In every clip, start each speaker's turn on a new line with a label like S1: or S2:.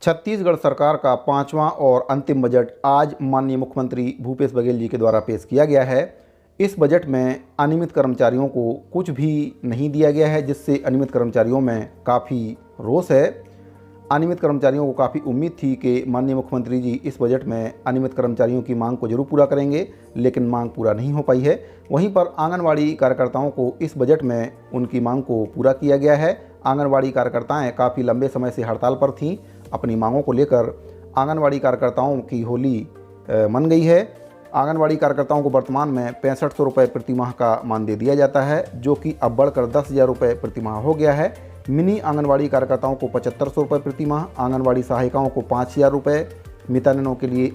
S1: छत्तीसगढ़ सरकार का 5वां और अंतिम बजट आज माननीय मुख्यमंत्री भूपेश बघेल जी के द्वारा पेश किया गया है। इस बजट में अनियमित कर्मचारियों को कुछ भी नहीं दिया गया है, जिससे अनियमित कर्मचारियों में काफ़ी रोष है। अनियमित कर्मचारियों को काफ़ी उम्मीद थी कि माननीय मुख्यमंत्री जी इस बजट में अनियमित कर्मचारियों की मांग को जरूर पूरा करेंगे, लेकिन मांग पूरा नहीं हो पाई है। वहीं पर आंगनवाड़ी कार्यकर्ताओं को इस बजट में उनकी मांग को पूरा किया गया है। आंगनवाड़ी कार्यकर्ताएं काफ़ी लंबे समय से हड़ताल पर थीं। अपनी मांगों को लेकर आंगनवाड़ी कार्यकर्ताओं की होली मन गई है। आंगनवाड़ी कार्यकर्ताओं को वर्तमान में 6500 रुपये प्रति माह का मानदेय दिया जाता है, जो कि अब बढ़कर 10,000 रुपये प्रति माह हो गया है। मिनी आंगनवाड़ी कार्यकर्ताओं को 7500 रुपये प्रति माह, आंगनवाड़ी सहायिकाओं को 5000 रुपये, मितानिनों के लिए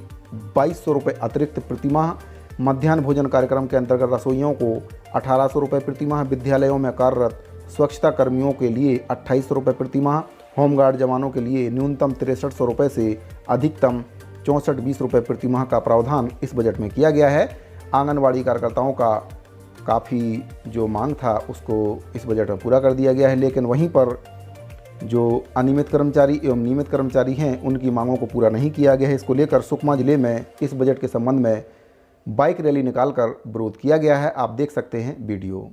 S1: 2200 रुपये अतिरिक्त प्रति माह, मध्याह्न भोजन कार्यक्रम के अंतर्गत रसोइयों को 1800 रुपये प्रति माह, विद्यालयों में कार्यरत स्वच्छता कर्मियों के लिए 2800 रुपये प्रति माह, होमगार्ड जवानों के लिए न्यूनतम 6300 रुपये से अधिकतम 6420 रुपये प्रति माह का प्रावधान इस बजट में किया गया है। आंगनवाड़ी कार्यकर्ताओं का काफ़ी जो मांग था उसको इस बजट में पूरा कर दिया गया है, लेकिन वहीं पर जो अनियमित कर्मचारी एवं नियमित कर्मचारी हैं उनकी मांगों को पूरा नहीं किया गया है। इसको लेकर सुकमा जिले में इस बजट के संबंध में बाइक रैली निकालकर विरोध किया गया है। आप देख सकते हैं वीडियो।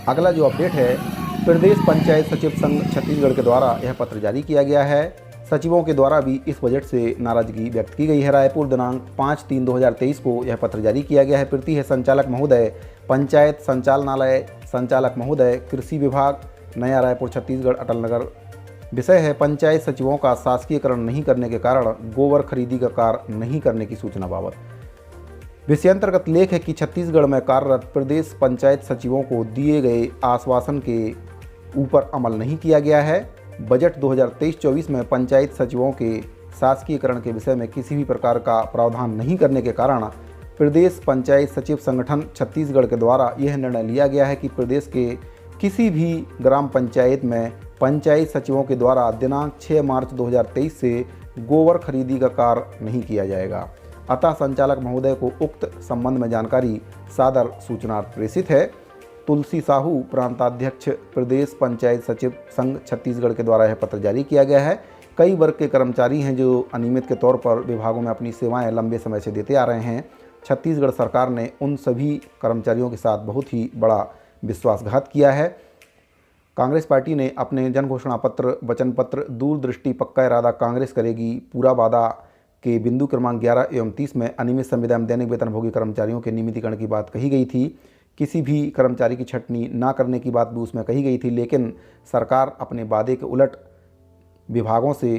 S1: अगला जो अपडेट है, प्रदेश पंचायत सचिव संघ छत्तीसगढ़ के द्वारा यह पत्र जारी किया गया है। सचिवों के द्वारा भी इस बजट से नाराजगी व्यक्त की गई है। रायपुर दिनांक 5/3/2023 को यह पत्र जारी किया गया है। प्रति है संचालक महोदय, पंचायत संचालनालय संचालक महोदय, कृषि विभाग, नया रायपुर छत्तीसगढ़ अटल नगर। विषय है पंचायत सचिवों का शासकीयकरण नहीं करने के कारण गोबर खरीदी का कार्य नहीं करने की सूचना बाबत। विषयांतर्गत लेख है कि छत्तीसगढ़ में कार्यरत प्रदेश पंचायत सचिवों को दिए गए आश्वासन के ऊपर अमल नहीं किया गया है। बजट 2023-24 में पंचायत सचिवों के शासकीयकरण के विषय में किसी भी प्रकार का प्रावधान नहीं करने के कारण प्रदेश पंचायत सचिव संगठन छत्तीसगढ़ के द्वारा यह निर्णय लिया गया है कि प्रदेश के किसी भी ग्राम पंचायत में पंचायत सचिवों के द्वारा दिनांक 6 मार्च 2023 से गोबर खरीदी का कार्य नहीं किया जाएगा। अतः संचालक महोदय को उक्त संबंध में जानकारी सादर सूचना प्रेषित है। तुलसी साहू, प्रांताध्यक्ष, प्रदेश पंचायत सचिव संघ छत्तीसगढ़ के द्वारा यह पत्र जारी किया गया है। कई वर्ग के कर्मचारी हैं जो अनियमित के तौर पर विभागों में अपनी सेवाएं लंबे समय से देते आ रहे हैं। छत्तीसगढ़ सरकार ने उन सभी कर्मचारियों के साथ बहुत ही बड़ा विश्वासघात किया है। कांग्रेस पार्टी ने अपने जन घोषणा पत्र, वचन पत्र, दूरदृष्टि, पक्का इरादा कांग्रेस करेगी, पूरा वादा के बिंदु क्रमांक 11 एवं 30 में अनियमित संविदा में दैनिक वेतनभोगी कर्मचारियों के नियमितीकरण की बात कही गई थी। किसी भी कर्मचारी की छंटनी ना करने की बात भी उसमें कही गई थी, लेकिन सरकार अपने वादे के उलट विभागों से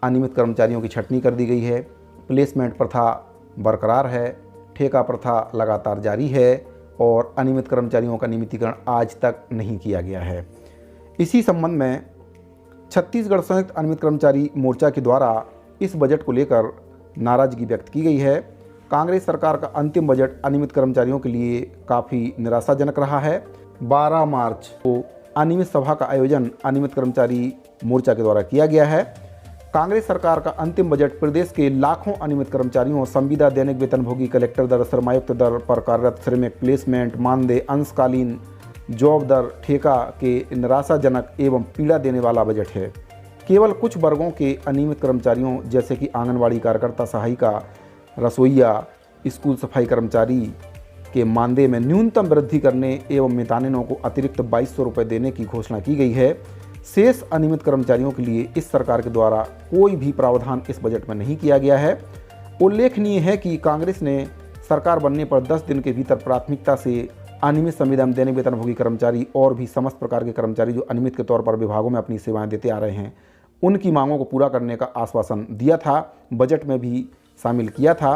S1: अनियमित कर्मचारियों की छंटनी कर दी गई है। प्लेसमेंट प्रथा बरकरार है, ठेका प्रथा लगातार जारी है और अनियमित कर्मचारियों का नियमितीकरण आज तक नहीं किया गया है। इसी संबंध में छत्तीसगढ़ संयुक्त अनियमित कर्मचारी मोर्चा के द्वारा इस बजट को लेकर नाराजगी व्यक्त की गई है। कांग्रेस सरकार का अंतिम बजट अनियमित कर्मचारियों के लिए काफ़ी निराशाजनक रहा है। 12 मार्च को अनियमित सभा का आयोजन अनियमित कर्मचारी मोर्चा के द्वारा किया गया है। कांग्रेस सरकार का अंतिम बजट प्रदेश के लाखों अनियमित कर्मचारियों, संविदा, दैनिक वेतनभोगी, कलेक्टर दर, श्रमायुक्त दर पर कार्यरत श्रमिक, प्लेसमेंट, मानदेय, अंशकालीन जॉब दर, ठेका के निराशाजनक एवं पीड़ा देने वाला बजट है। केवल कुछ वर्गों के अनियमित कर्मचारियों जैसे कि आंगनवाड़ी कार्यकर्ता, सहायिका, रसोइया, स्कूल सफाई कर्मचारी के मानदेय में न्यूनतम वृद्धि करने एवं मितानिनों को अतिरिक्त 2200 रुपये देने की घोषणा की गई है। शेष अनियमित कर्मचारियों के लिए इस सरकार के द्वारा कोई भी प्रावधान इस बजट में नहीं किया गया है। उल्लेखनीय है कि कांग्रेस ने सरकार बनने पर 10 दिन के भीतर प्राथमिकता से अनियमित संविदा एवं दैनिक वेतनभोगी कर्मचारी और भी समस्त प्रकार के कर्मचारी जो अनियमित के तौर पर विभागों में अपनी सेवाएं देते आ रहे हैं, उनकी मांगों को पूरा करने का आश्वासन दिया था, बजट में भी शामिल किया था।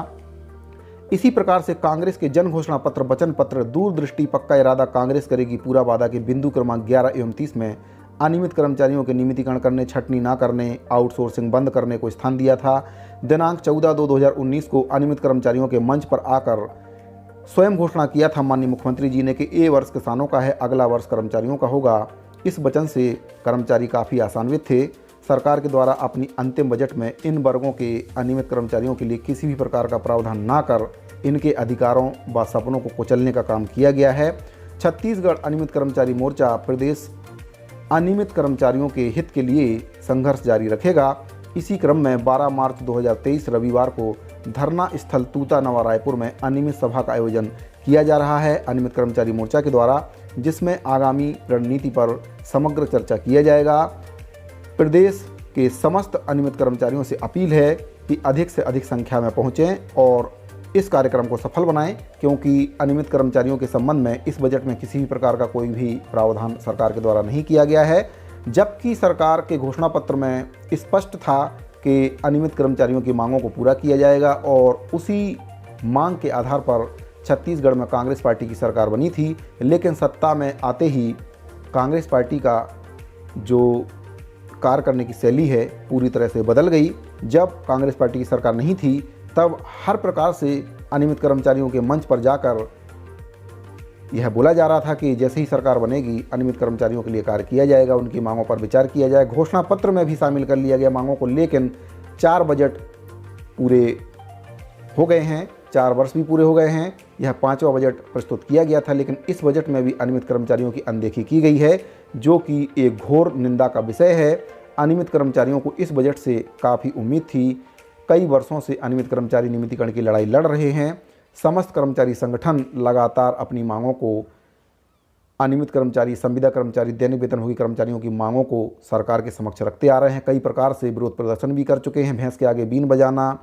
S1: इसी प्रकार से कांग्रेस के जन घोषणा पत्र, वचन पत्र, दूरदृष्टि, पक्का इरादा, कांग्रेस करेगी पूरा वादा के बिंदु क्रमांक 11 एवं 30 में अनियमित कर्मचारियों के नियमितीकरण करने, छटनी न करने, आउटसोर्सिंग बंद करने को स्थान दिया था। दिनांक 14/2/2019 को अनियमित कर्मचारियों के मंच पर आकर स्वयं घोषणा किया था माननीय मुख्यमंत्री जी ने कि ये वर्ष किसानों का है, अगला वर्ष कर्मचारियों का होगा। इस वचन से कर्मचारी काफ़ी आशान्वित थे। सरकार के द्वारा अपनी अंतिम बजट में इन वर्गों के अनियमित कर्मचारियों के लिए किसी भी प्रकार का प्रावधान ना कर इनके अधिकारों व सपनों को कुचलने का काम किया गया है। छत्तीसगढ़ अनियमित कर्मचारी मोर्चा प्रदेश अनियमित कर्मचारियों के हित के लिए संघर्ष जारी रखेगा। इसी क्रम में 12 मार्च 2023 रविवार को धरना स्थल तूता नवा रायपुर में अनियमित सभा का आयोजन किया जा रहा है अनियमित कर्मचारी मोर्चा के द्वारा, जिसमें आगामी रणनीति पर समग्र चर्चा किया जाएगा। प्रदेश के समस्त अनियमित कर्मचारियों से अपील है कि अधिक से अधिक संख्या में पहुंचें और इस कार्यक्रम को सफल बनाएं, क्योंकि अनियमित कर्मचारियों के संबंध में इस बजट में किसी भी प्रकार का कोई भी प्रावधान सरकार के द्वारा नहीं किया गया है, जबकि सरकार के घोषणा पत्र में स्पष्ट था कि अनियमित कर्मचारियों की मांगों को पूरा किया जाएगा और उसी मांग के आधार पर छत्तीसगढ़ में कांग्रेस पार्टी की सरकार बनी थी। लेकिन सत्ता में आते ही कांग्रेस पार्टी का जो कार्य करने की शैली है पूरी तरह से बदल गई। जब कांग्रेस पार्टी की सरकार नहीं थी तब हर प्रकार से अनियमित कर्मचारियों के मंच पर जाकर यह बोला जा रहा था कि जैसे ही सरकार बनेगी अनियमित कर्मचारियों के लिए कार्य किया जाएगा, उनकी मांगों पर विचार किया जाए। घोषणा पत्र में भी शामिल कर लिया गया मांगों को, लेकिन 4 बजट पूरे हो गए हैं, 4 वर्ष भी पूरे हो गए हैं। यह 5वां बजट प्रस्तुत किया गया था, लेकिन इस बजट में भी अनियमित कर्मचारियों की अनदेखी की गई है, जो कि एक घोर निंदा का विषय है। अनियमित कर्मचारियों को इस बजट से काफ़ी उम्मीद थी। कई वर्षों से अनियमित कर्मचारी नियमितीकरण की लड़ाई लड़ रहे हैं। समस्त कर्मचारी संगठन लगातार अपनी मांगों को, अनियमित कर्मचारी, संविदा कर्मचारी, दैनिक वेतनभोगी कर्मचारियों की मांगों को सरकार के समक्ष रखते आ रहे हैं। कई प्रकार से विरोध प्रदर्शन भी कर चुके हैं, भैंस के आगे बीन बजाना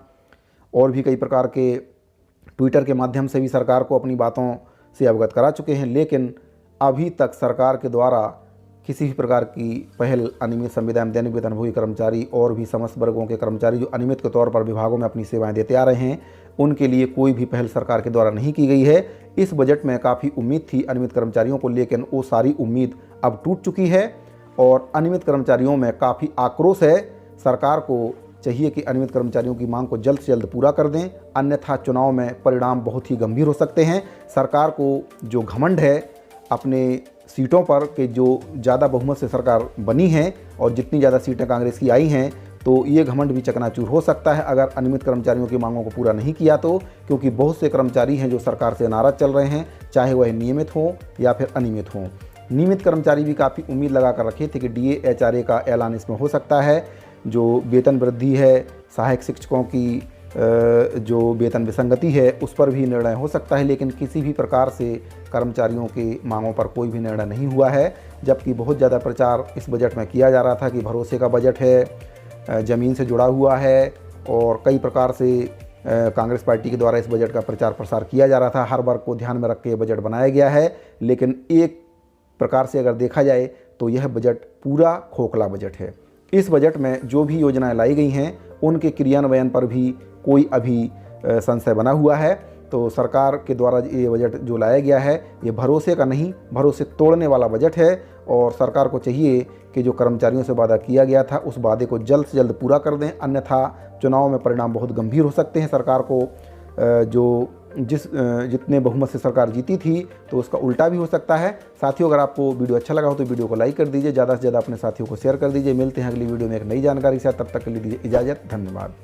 S1: और भी कई प्रकार के ट्विटर के माध्यम से भी सरकार को अपनी बातों से अवगत करा चुके हैं। लेकिन अभी तक सरकार के द्वारा किसी भी प्रकार की पहल अनियमित संविदा एवं दैनिक वेतनभोगी कर्मचारी और भी समस्त वर्गों के कर्मचारी जो अनियमित के तौर पर विभागों में अपनी सेवाएं देते आ रहे हैं, उनके लिए कोई भी पहल सरकार के द्वारा नहीं की गई है। इस बजट में काफ़ी उम्मीद थी अनियमित कर्मचारियों को, लेकिन वो सारी उम्मीद अब टूट चुकी है और अनियमित कर्मचारियों में काफ़ी आक्रोश है। सरकार को चाहिए कि अनियमित कर्मचारियों की मांग को जल्द से जल्द पूरा कर दें, अन्यथा चुनाव में परिणाम बहुत ही गंभीर हो सकते हैं। सरकार को जो घमंड है अपने सीटों पर कि जो ज़्यादा बहुमत से सरकार बनी है और जितनी ज़्यादा सीटें कांग्रेस की आई हैं, तो ये घमंड भी चकनाचूर हो सकता है अगर अनियमित कर्मचारियों की मांगों को पूरा नहीं किया तो, क्योंकि बहुत से कर्मचारी हैं जो सरकार से नाराज़ चल रहे हैं, चाहे वह नियमित हों या फिर अनियमित हों। नियमित कर्मचारी भी काफ़ी उम्मीद लगा कर रखे थे कि DA HRA का ऐलान इसमें हो सकता है। जो वेतन वृद्धि है, सहायक शिक्षकों की जो वेतन विसंगति है, उस पर भी निर्णय हो सकता है, लेकिन किसी भी प्रकार से कर्मचारियों की मांगों पर कोई भी निर्णय नहीं हुआ है। जबकि बहुत ज़्यादा प्रचार इस बजट में किया जा रहा था कि भरोसे का बजट है, ज़मीन से जुड़ा हुआ है और कई प्रकार से कांग्रेस पार्टी के द्वारा इस बजट का प्रचार प्रसार किया जा रहा था। हर वर्ग को ध्यान में रख के बजट बनाया गया है, लेकिन एक प्रकार से अगर देखा जाए तो यह बजट पूरा खोखला बजट है। इस बजट में जो भी योजनाएं लाई गई हैं उनके क्रियान्वयन पर भी कोई अभी संशय बना हुआ है। तो सरकार के द्वारा ये बजट जो लाया गया है ये भरोसे का नहीं, भरोसे तोड़ने वाला बजट है और सरकार को चाहिए कि जो कर्मचारियों से वादा किया गया था उस वादे को जल्द से जल्द पूरा कर दें, अन्यथा चुनाव में परिणाम बहुत गंभीर हो सकते हैं। सरकार को जितने बहुमत से सरकार जीती थी तो उसका उल्टा भी हो सकता है। साथियों, अगर आपको वीडियो अच्छा लगा हो तो वीडियो को लाइक कर दीजिए, ज़्यादा से ज़्यादा अपने साथियों को शेयर कर दीजिए। मिलते हैं अगली वीडियो में एक नई जानकारी के साथ, तब तक के लिए दीजिए इजाज़त। धन्यवाद।